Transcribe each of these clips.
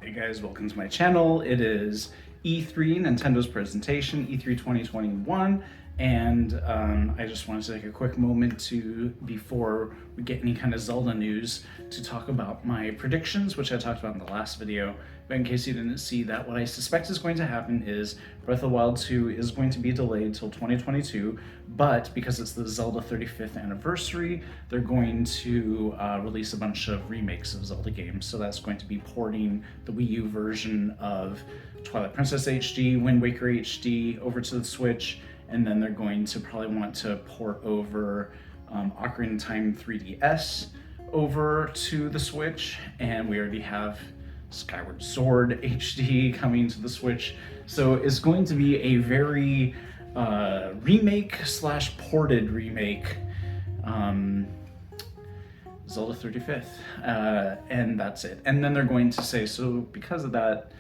Hey guys, welcome to my channel. It is E3, Nintendo's presentation, E3 2021, and I just wanted to take a quick moment before we get any kind of Zelda news, to talk about my predictions, which I talked about in the last video. But in case you didn't see that, what I suspect is going to happen is Breath of the Wild 2 is going to be delayed till 2022, but because it's the Zelda 35th anniversary, they're going to release a bunch of remakes of Zelda games. So that's going to be porting the Wii U version of Twilight Princess HD, Wind Waker HD over to the Switch, and then they're going to probably want to port over Ocarina of Time 3DS over to the Switch, and we already have Skyward Sword HD coming to the Switch. So it's going to be a very remake slash ported remake Zelda 35th, and that's it. And then they're going to say, so because of that,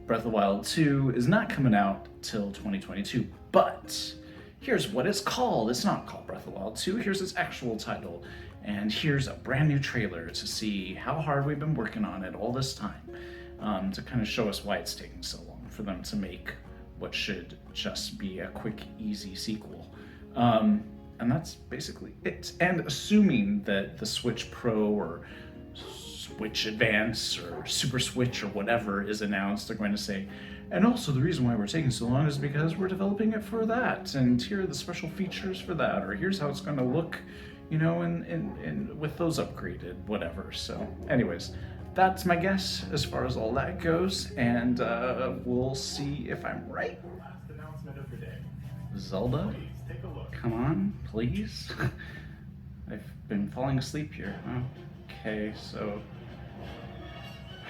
Breath of the Wild 2 is not coming out till 2022, but here's what it's called. It's not called Breath of the Wild 2, here's its actual title. And here's a brand new trailer to see how hard we've been working on it all this time, to kind of show us why it's taking so long for them to make what should just be a quick, easy sequel. And that's basically it. And assuming that the Switch Pro or Switch Advance or Super Switch or whatever is announced, they're going to say, and also the reason why we're taking so long is because we're developing it for that, and here are the special features for that, or here's how it's going to look, you know, and with those upgraded, whatever. So anyways, that's my guess as far as all that goes, and we'll see if I'm right. Last announcement of the day. Zelda? Please take a look. Come on, please. I've been falling asleep here. Okay, so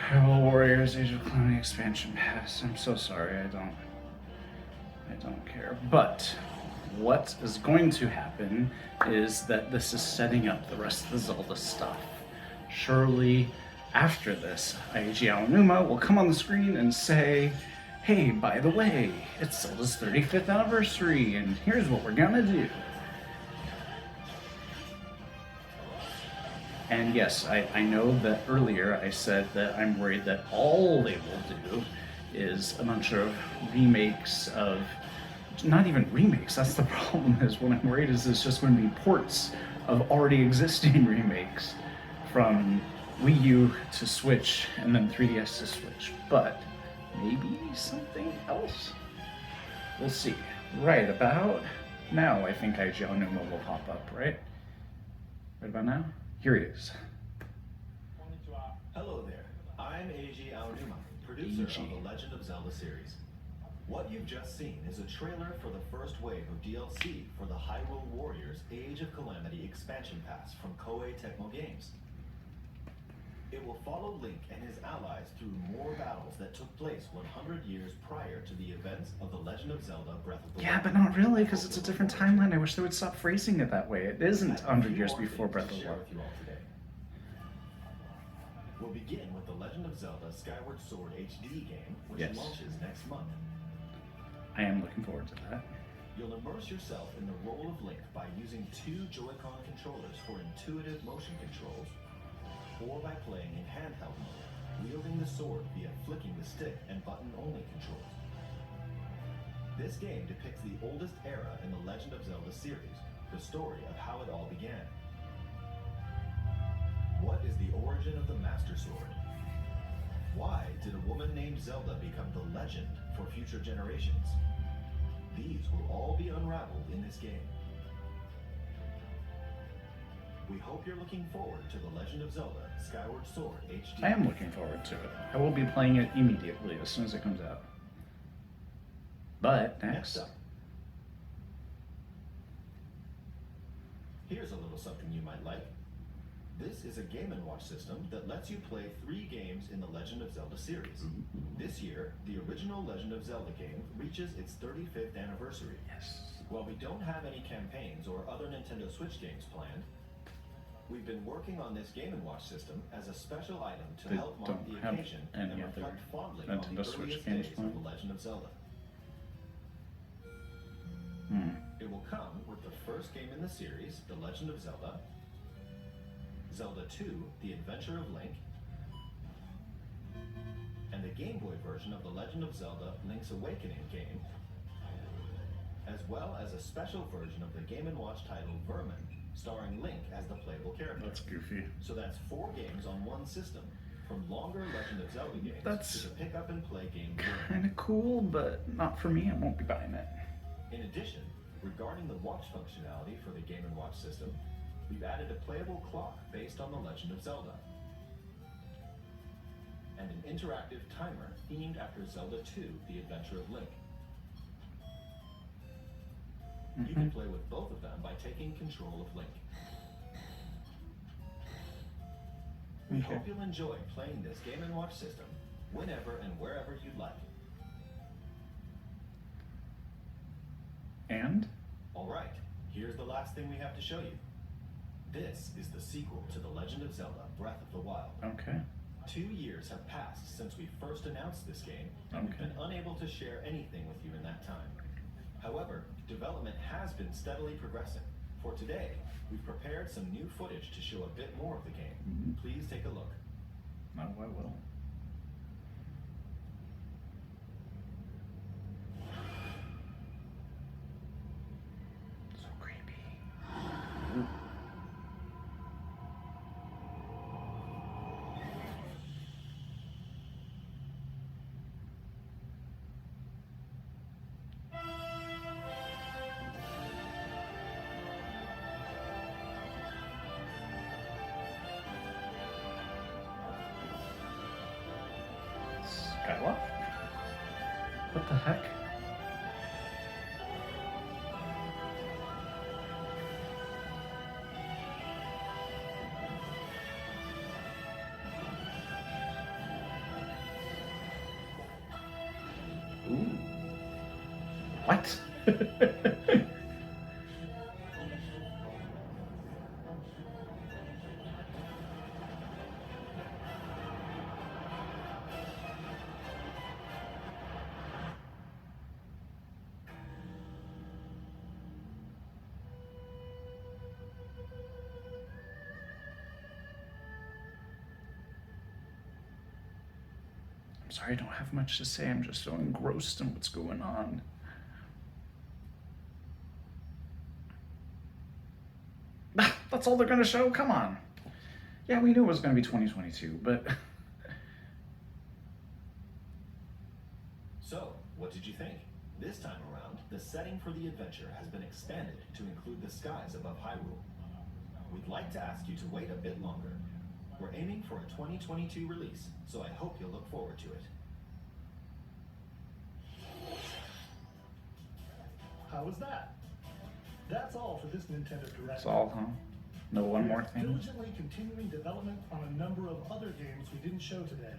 Hyrule Warriors Age of Calamity expansion pass. I'm so sorry, I don't care. But what is going to happen is that this is setting up the rest of the Zelda stuff. Surely after this, Eiji Aonuma will come on the screen and say, hey, by the way, it's Zelda's 35th anniversary, and here's what we're gonna do. And yes, I know that earlier I said that I'm worried that all they will do is a bunch of remakes of, not even remakes, that's the problem, is what I'm worried is it's just going to be ports of already existing remakes from Wii U to Switch and then 3DS to Switch. But maybe something else? We'll see. Right about now, I think Eiji Aonuma will pop up, right? Right about now? Here he is. Hello there, I'm Eiji Aonuma, producer of the Legend of Zelda series. What you've just seen is a trailer for the first wave of DLC for the Hyrule Warriors Age of Calamity expansion pass from Koei Tecmo Games. It will follow Link and his allies through more battles that took place 100 years prior to the events of The Legend of Zelda Breath of the Wild. Yeah, but not really, because it's a different timeline. I wish they would stop phrasing it that way. It isn't 100 years before Breath of the Wild. We'll begin with The Legend of Zelda Skyward Sword HD game, which launches next month. I am looking forward to that. You'll immerse yourself in the role of Link by using 2 Joy-Con controllers for intuitive motion controls, or by playing in handheld mode, wielding the sword via flicking the stick and button-only controls. This game depicts the oldest era in the Legend of Zelda series, the story of how it all began. What is the origin of the Master Sword? Why did a woman named Zelda become the legend for future generations? These will all be unraveled in this game. We hope you're looking forward to The Legend of Zelda Skyward Sword HD. I am looking forward to it. I will be playing it immediately as soon as it comes out. But next up, here's a little something you might like. This is a Game & Watch system that lets you play 3 games in the Legend of Zelda series. This year, the original Legend of Zelda game reaches its 35th anniversary. Yes. While we don't have any campaigns or other Nintendo Switch games planned, we've been working on this Game & Watch system as a special item to help mark the occasion and reflect fondly on the earliest days of the Legend of Zelda. It will come with the first game in the series, The Legend of Zelda, Zelda 2, The Adventure of Link, Game Boy version of The Legend of Zelda Link's Awakening game, as well as a special version of the Game & Watch title Vermin, starring Link as the playable character. That's goofy. So that's 4 games on one system, from longer Legend of Zelda games That's to the pick-up-and-play game Vermin. Kind of cool, but not for me. I won't be buying it. In addition, regarding the watch functionality for the Game & Watch system, we've added a playable clock based on The Legend of Zelda, and an interactive timer themed after Zelda 2, The Adventure of Link. You can play with both of them by taking control of Link. We Okay. hope you'll enjoy playing this Game & Watch system whenever and wherever you'd like. And? Alright, here's the last thing we have to show you. This is the sequel to The Legend of Zelda Breath of the Wild. Okay. 2 years have passed since we first announced this game, and we've Okay. been unable to share anything with you in that time. However, development has been steadily progressing. For today, we've prepared some new footage to show a bit more of the game. Please take a look. No, I will. So creepy. Ooh. Skyloft? What the heck? Ooh. What? I'm sorry, I don't have much to say. I'm just so engrossed in what's going on. That's all they're gonna show? Come on. Yeah, we knew it was gonna be 2022, but So, what did you think? This time around, the setting for the adventure has been expanded to include the skies above Hyrule. We'd like to ask you to wait a bit longer. We're aiming for a 2022 release, so I hope you'll look forward to it. How was that? That's all for this Nintendo Direct. that's all, huh? No one more thing? Diligently continuing development on a number of other games we didn't show today.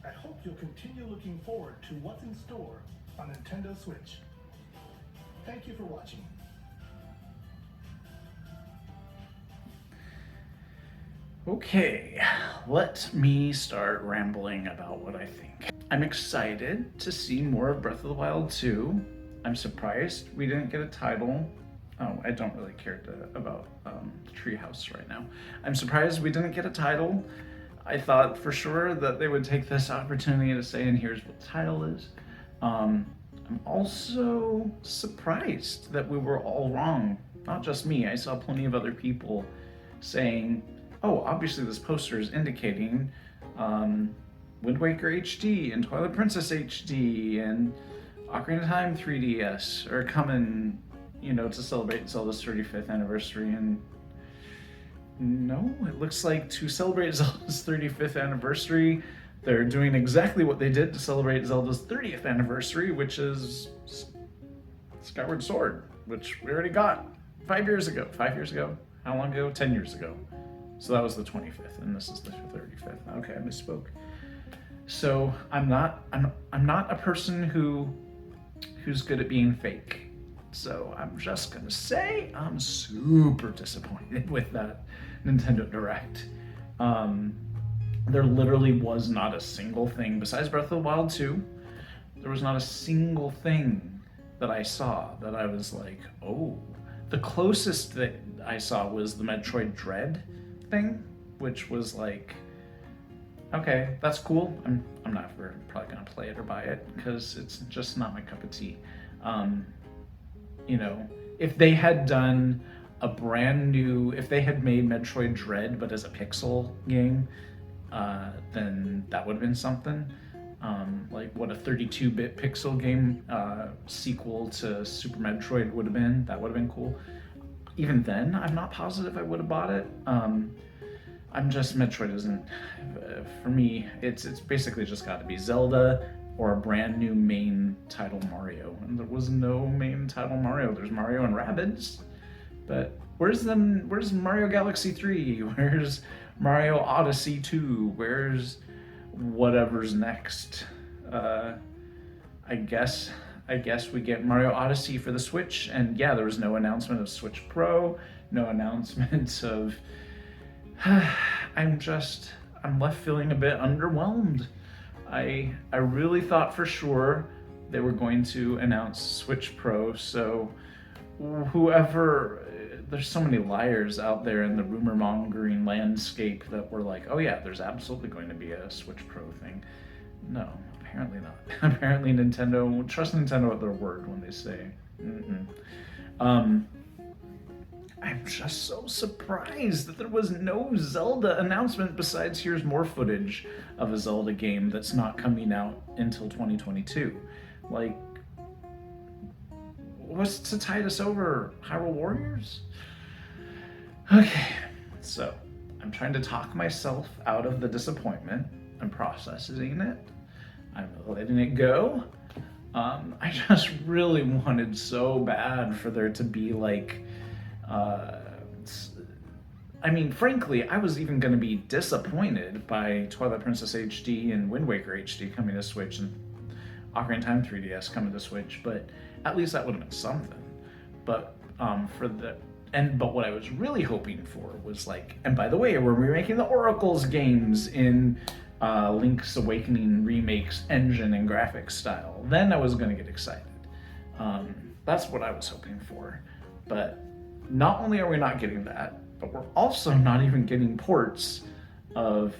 I hope you'll continue looking forward to what's in store on Nintendo Switch. Thank you for watching. Okay, let me start rambling about what I think. I'm excited to see more of Breath of the Wild 2. I'm surprised we didn't get a title. Oh, I don't really care about Treehouse right now. I'm surprised we didn't get a title. I thought for sure that they would take this opportunity to say, and here's what the title is. I'm also surprised that we were all wrong. Not just me, I saw plenty of other people saying, oh, obviously this poster is indicating Wind Waker HD and Twilight Princess HD and Ocarina of Time 3DS are coming, you know, to celebrate Zelda's 35th anniversary. And no, it looks like to celebrate Zelda's 35th anniversary, they're doing exactly what they did to celebrate Zelda's 30th anniversary, which is Skyward Sword, which we already got 5 years ago. 5 years ago? How long ago? 10 years ago. So that was the 25th, and this is the 35th. Okay, I misspoke. So I'm not a person who's good at being fake. So I'm just gonna say I'm super disappointed with that Nintendo Direct. There literally was not a single thing besides Breath of the Wild 2. There was not a single thing that I saw that I was like, oh. The closest that I saw was the Metroid Dread thing, which was like okay, that's cool. I'm not ever probably gonna play it or buy it because it's just not my cup of tea. Um, you know, if they had done a brand new, if they had made Metroid Dread but as a pixel game, then that would have been something. Like what a 32-bit pixel game sequel to Super Metroid would have been. That would have been cool. Even then, I'm not positive I would have bought it. I'm just Metroid isn't for me. It's basically just got to be Zelda or a brand new main title Mario, and there was no main title Mario. There's Mario and Rabbids, but where's Mario Galaxy 3? Where's Mario Odyssey 2? Where's whatever's next? I guess we get Mario Odyssey for the Switch, and yeah, there was no announcement of Switch Pro, no announcements of. I'm left feeling a bit underwhelmed. I really thought for sure they were going to announce Switch Pro, so whoever, there's so many liars out there in the rumor mongering landscape that were like, oh yeah, there's absolutely going to be a Switch Pro thing. No, apparently not. Apparently Nintendo, trust Nintendo at their word when they say, I'm just so surprised that there was no Zelda announcement besides here's more footage of a Zelda game that's not coming out until 2022. Like, what's to tide us over? Hyrule Warriors? Okay, so I'm trying to talk myself out of the disappointment. I'm processing it. I'm letting it go. I just really wanted so bad for there to be like, I mean, frankly, I was even going to be disappointed by Twilight Princess HD and Wind Waker HD coming to Switch and Ocarina of Time 3DS coming to Switch, but at least that would have been something. But but what I was really hoping for was like, and by the way, we're remaking the Oracle's games in Link's Awakening remake's engine and graphics style. Then I was going to get excited. That's what I was hoping for. But not only are we not getting that, but we're also not even getting ports of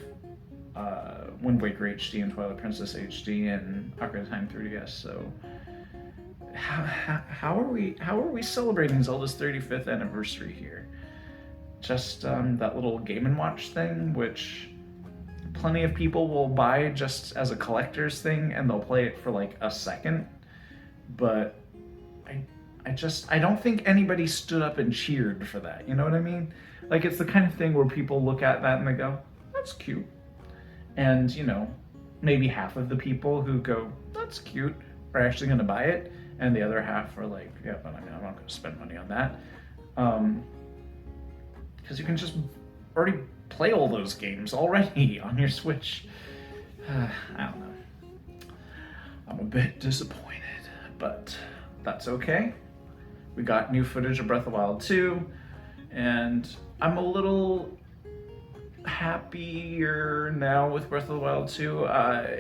Wind Waker HD and Twilight Princess HD and Ocarina of Time 3DS. So how are we celebrating Zelda's 35th anniversary here? Just that little Game & Watch thing, which plenty of people will buy just as a collector's thing, and they'll play it for like a second. But I don't think anybody stood up and cheered for that. You know what I mean? Like, it's the kind of thing where people look at that and they go, that's cute. And, you know, maybe half of the people who go, that's cute, are actually going to buy it. And the other half are like, yeah, but I mean, I'm not going to spend money on that. Because you can just already play all those games already on your Switch. I don't know. I'm a bit disappointed, but that's okay. We got new footage of Breath of the Wild 2, and I'm a little happier now with Breath of the Wild 2.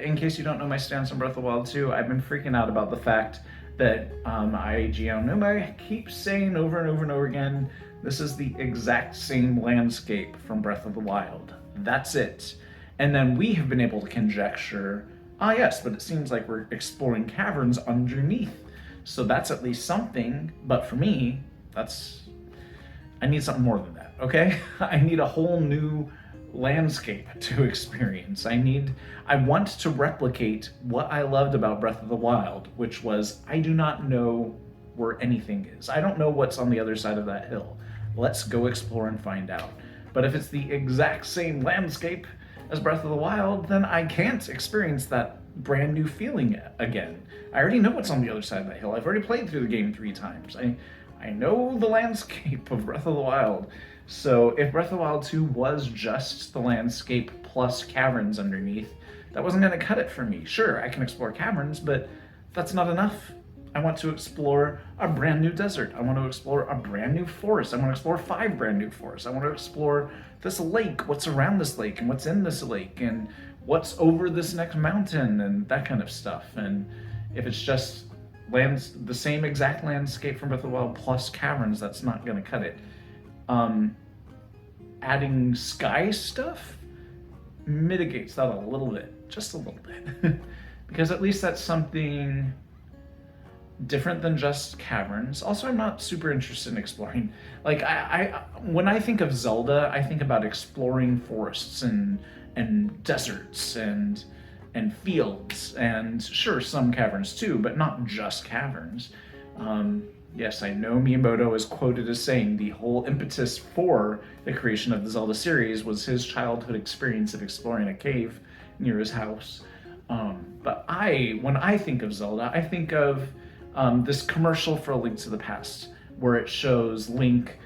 In case you don't know my stance on Breath of the Wild 2, I've been freaking out about the fact that Eiji Aonuma keeps saying over and over and over again, this is the exact same landscape from Breath of the Wild. That's it. And then we have been able to conjecture, yes, but it seems like we're exploring caverns underneath. So that's at least something, but for me, I need something more than that, okay? I need a whole new landscape to experience. I want to replicate what I loved about Breath of the Wild, which was, I do not know where anything is. I don't know what's on the other side of that hill. Let's go explore and find out. But if it's the exact same landscape as Breath of the Wild, then I can't experience that brand new feeling again. I already know what's on the other side of that hill. I've already played through the game 3 times. I know the landscape of Breath of the Wild. So if Breath of the Wild 2 was just the landscape plus caverns underneath, that wasn't going to cut it for me. Sure, I can explore caverns, but that's not enough. I want to explore a brand new desert. I want to explore a brand new forest. I want to explore 5 brand new forests. I want to explore this lake, what's around this lake, and what's in this lake, and what's over this next mountain, and that kind of stuff. And if it's just the same exact landscape from Breath of the Wild plus caverns, that's not going to cut it. Adding sky stuff? mitigates that a little bit, just a little bit. Because at least that's something different than just caverns. Also, I'm not super interested in exploring. Like, I when I think of Zelda, I think about exploring forests and deserts and fields, and sure, some caverns too, but not just caverns. Yes, I know Miyamoto is quoted as saying the whole impetus for the creation of the Zelda series was his childhood experience of exploring a cave near his house. But when I think of Zelda, I think of this commercial for A Link to the Past, where it shows Link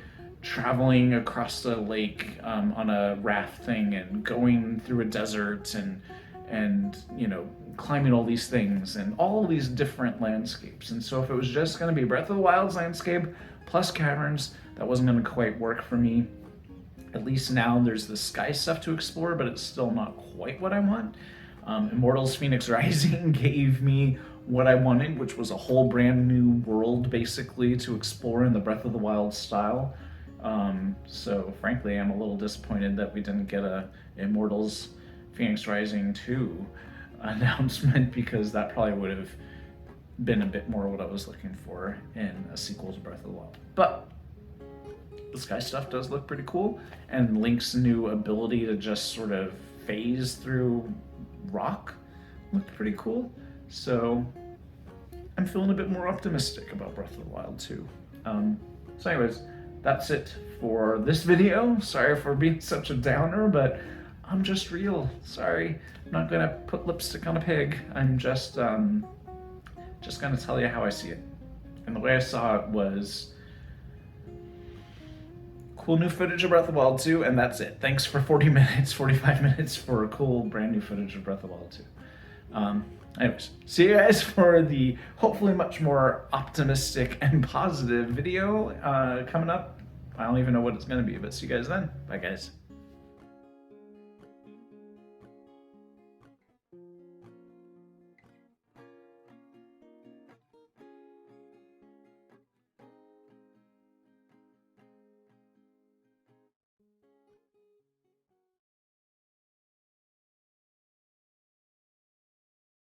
traveling across the lake on a raft thing and going through a desert and climbing all these things and all these different landscapes. And so if it was just going to be Breath of the Wild's landscape plus caverns, that wasn't going to quite work for me. At least now there's the sky stuff to explore, but it's still not quite what I want. Immortals Phoenix Rising gave me what I wanted, which was a whole brand new world basically to explore in the Breath of the Wild style. So frankly, I'm a little disappointed that we didn't get a Immortals Phoenix Rising 2 announcement, because that probably would have been a bit more what I was looking for in a sequel to Breath of the Wild. But the sky stuff does look pretty cool, and Link's new ability to just sort of phase through rock looked pretty cool. So I'm feeling a bit more optimistic about Breath of the Wild 2. So anyways, that's it for this video. Sorry for being such a downer, but I'm just real. Sorry, I'm not gonna put lipstick on a pig. I'm just gonna tell you how I see it. And the way I saw it was cool new footage of Breath of the Wild 2, and that's it. Thanks for 45 minutes for cool brand new footage of Breath of the Wild 2. Anyways, see you guys for the hopefully much more optimistic and positive video coming up. I don't even know what it's gonna be, but see you guys then. Bye guys.